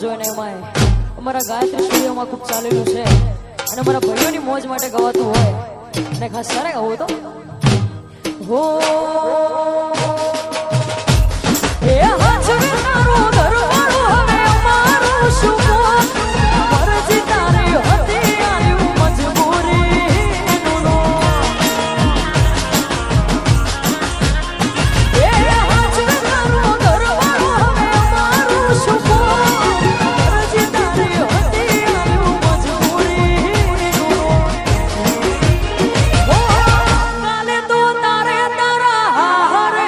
જોઈને એમાં અમારા ગાયત્રી સ્ટુડિયોમાં ખૂબ ચાલેલું છે અને અમારા ભાઈઓની મોજ માટે ગવાતું હોય અને ખાસ સારે ગાવું તો હો એ હાજર તારો દરવાળો હવે અમારો શુભો મરજી તારી હતી આવ્યું મજબૂરી નો એ હાજર તારો દરવાળો હવે અમારો શુભો મરજી તારી હતી આવ્યું મજબૂરી નો હો કાલે તો તારે તારા હારે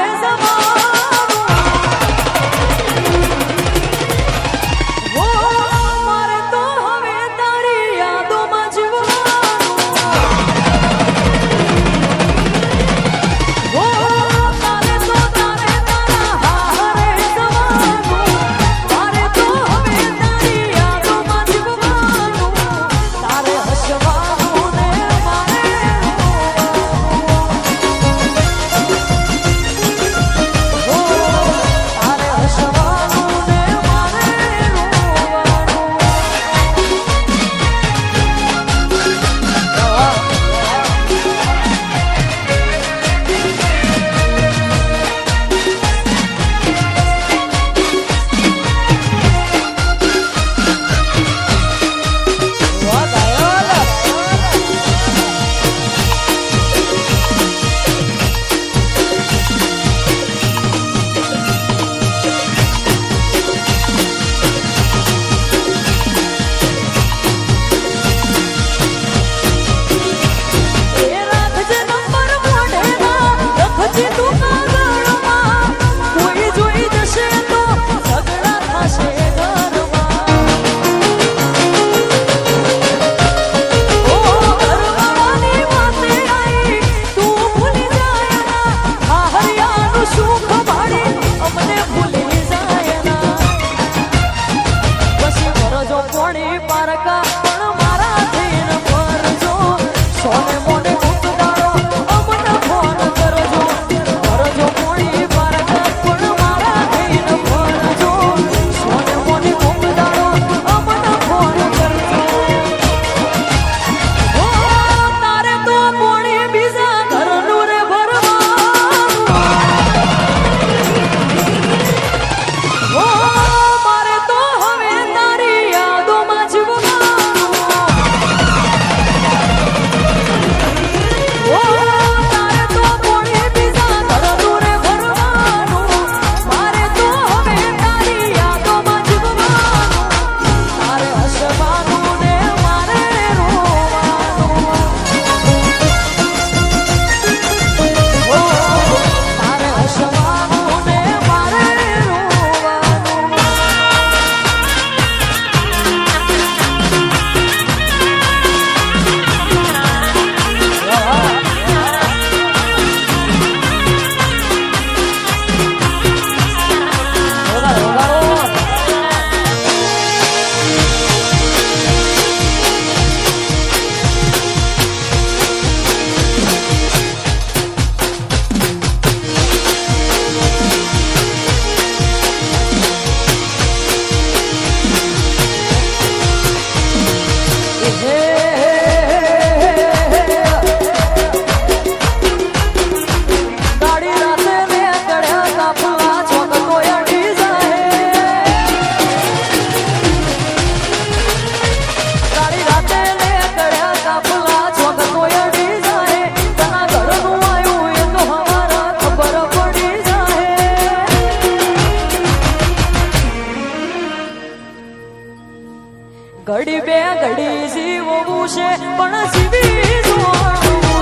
ઘડી બે ઘડી જીવવું છે પણ જીવી જોવું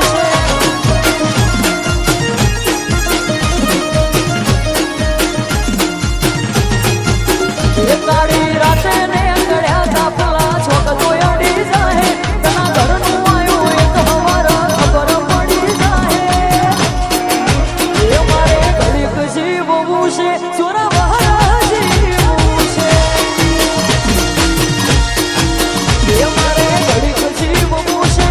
છે કાળી રાતે ને ગળ્યા કાપલા છોક તો અડી જાય તના ઘરનું આવ્યું એક હવારા ખબર પડી જાય એ મારે ઘડીક જીવવું છે ચોરા બહાર જીવવું છે એ મારે ઘડીક જીવવું છે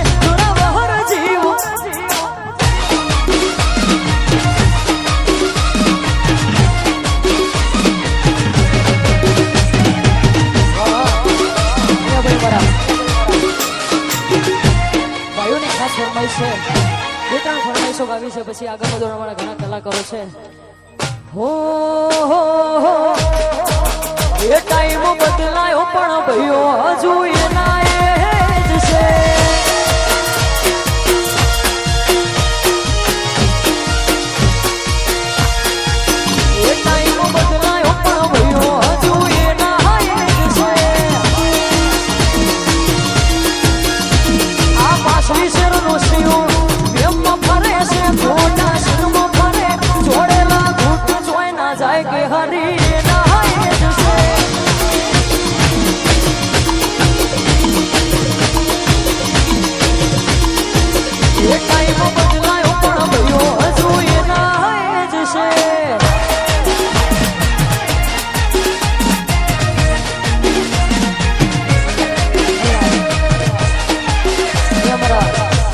ખાસ ફરમાઈશ છે. બે ત્રણ ફરમાઈશો ગાવી છે, પછી આગળ વધો અમારા ઘણા કલાકારો છે. હો એ ટાઈમ બદલાયો પણ ભાઈઓ હજુ એના એ જ છે. એ ટાઈમ બદલાયો પણ ભાઈઓ હજુ એના એ જ છે. આ પાછલી શેરનો શિયો એમમાં ફરે છે, મોટા શેરમાં ફરે જોડેલા ઘૂંટ જોઈ ના જાય કે હરી એના એ જ છે. એ ટાઈમ બદલાયો પણ ભાઈઓ હજુ એના એ જ છે.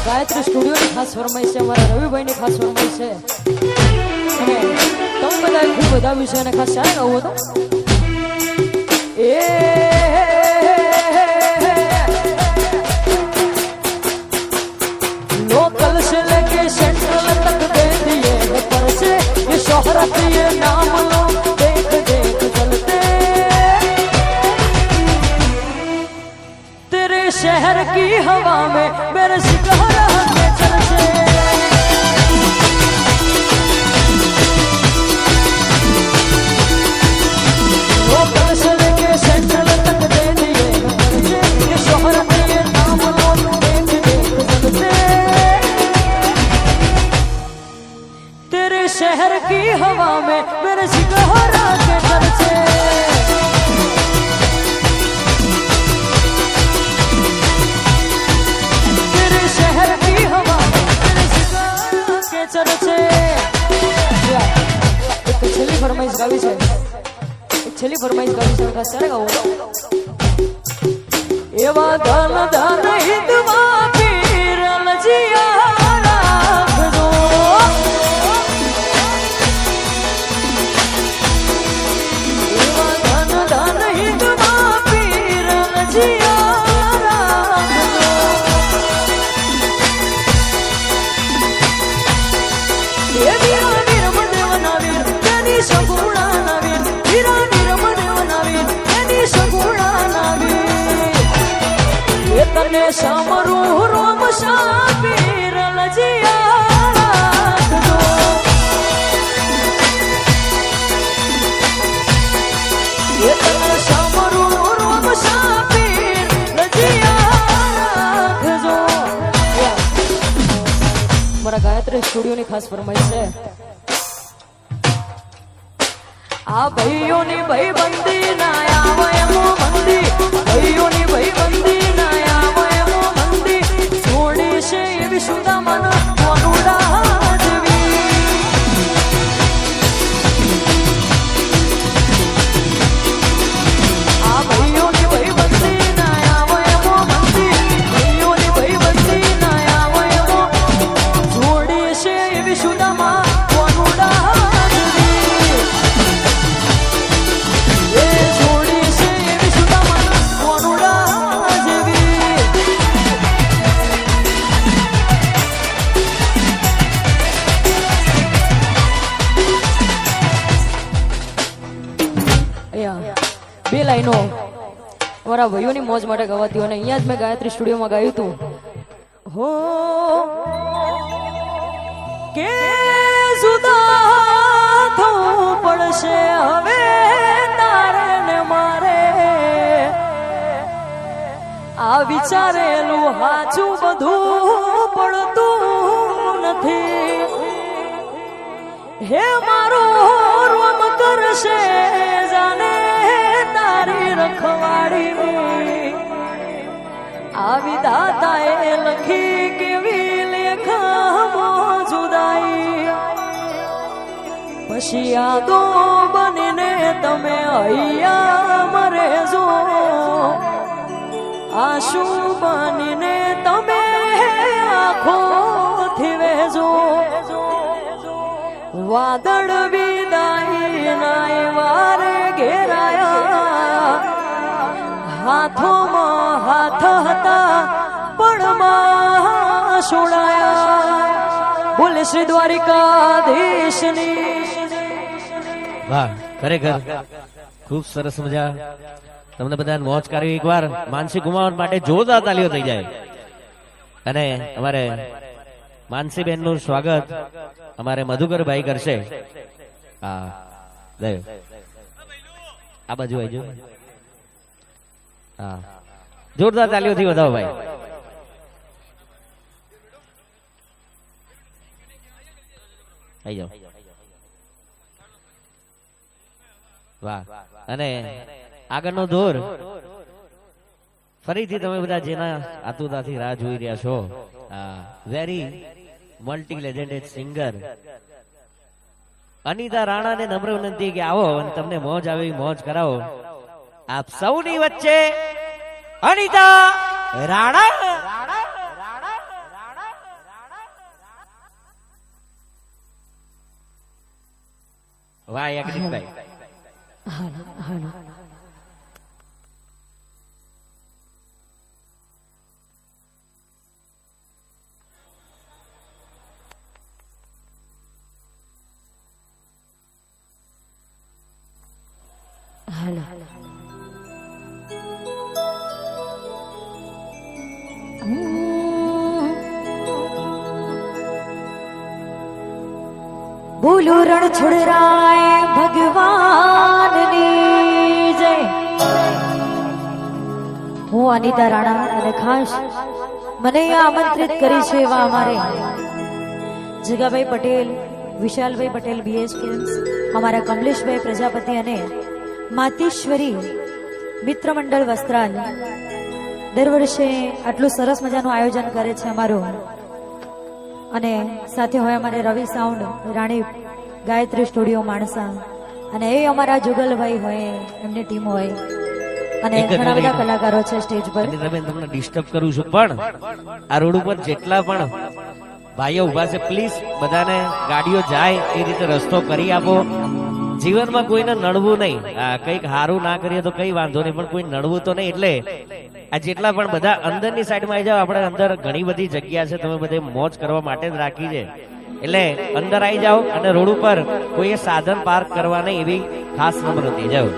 ગાયત્રી સ્ટુડિયોની ખાસ ફરમાઈશ છે, અમારા રવિભાઈની ખાસ ફરમાઈશ છે. અને તમે બધા ખૂબ વધાવ્યું છે અને ખાસ ચાલે ગાવું હતો. लोकल से लेके सेंट्रल तक दे दिए पर से ये शोहरत ये नाम लो देख देख चलते तेरे शहर की हवा में मेरे सिकहरा के चलते लोकल से लेके सेंट्रल तक दे दिए पर से ये शोहरत ये नाम लो देख देख चलते तेरे शहर की हवा में मेरे सिकहरा के चलते तेरे शहर की हवा में मेरे सिकहरा के चलते. एक छेली फरमाइश गावी છે, એક છેલ્લી ફરમાઈશ ગાવી છે, ખાસ ત્યારે ગાવું. એવા ધન ધન હિતમાં પીર લજિયા રાખજો. એવા ધન ધન હિતમાં પીર લજિયા રાખજો. એ વીરા નિરમદેવના વીર તેની સગુણાના વીર, વીરા નિરમદેવના વીર તેની સગુણાના વીર. એ તને સામરું રોમ સાપીર લજિયા રાખજો. એ તને સામરું રોમ સાપીર લજિયા રાખજો. મારા ગાયત્રી સ્ટુડિયોની ખાસ ફરમાઈશ છે. આ ભાઈઓની ભાઈબંધી ના આવે એમો મંદી, ભાઈઓની ભાઈબંધી ના આવે એમો મંદી. છોડી છે એવી સુદામાના વનુડા જેવી. આ ભાઈઓની ભાઈબંધી ના આવે એમો મંદી, ભાઈઓની ભાઈબંધી ના આવે એમો. છોડી છે એવી સુદામા વનુડા જેવી. એ છોડી છે એવી સુદામાના વનુડા જેવી. બે લાઈનો મારા ભાઈઓની મોજ માટે ગવાતી અને અહીંયા જ મેં ગાયત્રી સ્ટુડિયોમાં ગાયું હતું. હો કે જુદા થવું પડશે હવે તારે ને મારે. આ વિચારેલું હાચું બધું પડતું નથી. હે મારો રોમ કરશે જાને તારી રખવાડી. આવી દાતાએ લખી કેવી લેખમાં જુદાઈ. પછી યાદો બનીને તમે અહીંયા મરે જો. આંસુ બનીને તમે આંખોથી વહેજો. વાદળ વિદાય ના વારે ઘેરાયા. હાથોમાં હાથ હતા પણ સોડાયા બોલે શ્રી દ્વારિકાધીશની વાહ ખરેખર ખૂબ સરસ મજા તમને બધા મોજ કરી એકવાર માનસી ગુમાવવા માટે જોરદાર તાલીઓ થઈ જાય અને અમારે માનસીબેન નું સ્વાગત અમારે મધુકરભાઈ કરશે હા ગયો આ બાજુ આવજો હા જોરદાર તાલીઓથી વધાવો ભાઈ આવી જાઓ વાહ અને આગળનો દોર ફરીથી તમે બધા જેના આતુરતાથી રાહ જોઈ રહ્યા છો વેરી મલ્ટી લેજેન્ડેડ સિંગર અનિતા રાણાને નમ્ર વિનંતી કે આવો અને તમને મોજ આવે મોજ કરાવો આપ સૌની વચ્ચે અનિતા રાણા વાહ યાજ્ઞિકભાઈ બોલો રણ છોડરાય ભગવાનની જય હું અનિતા રાણા અને ખાસ મને આમંત્રિત કરી છે એવા અમારે જગાભાઈ પટેલ વિશાલભાઈ પટેલ બીએસ ફિલ્મ્સ અમારા કમલેશભાઈ પ્રજાપતિ અને માતેશ્વરી મિત્ર મંડળ વસ્ત્રાલ દર વર્ષે આટલું સરસ મજાનું આયોજન કરે છે અમારું અને સાથે હોય અમારે રવિ સાઉન્ડ રાણી ગાયત્રી સ્ટુડિયો માણસા અને એ અમારા જુગલભાઈ હોય એમની ટીમ હોય અને ઘણા બધા કલાકારો છે સ્ટેજ પર તમને ડિસ્ટર્બ કરું છું પણ આ રોડ ઉપર જેટલા પણ ભાઈઓ ઉભા છે પ્લીઝ બધાને ગાડીઓ જાય એ રીતે રસ્તો કરી આપો જીવનમાં કોઈને નડવું નહીં કઈક સારું ના કરીએ તો કઈ વાંધો નહીં પણ કોઈ નડવું તો નહીં એટલે આ જેટલા પણ બધા અંદરની સાઈડમાં આવી જાવ આપણે અંદર ઘણી બધી જગ્યા છે તમે બધે મોજ કરવા માટે જ રાખી છે એટલે અંદર આવી જાઓ અને રોડ ઉપર કોઈ સાધન પાર્ક કરવા નહીં એવી ખાસ નમ્રતા જાઓ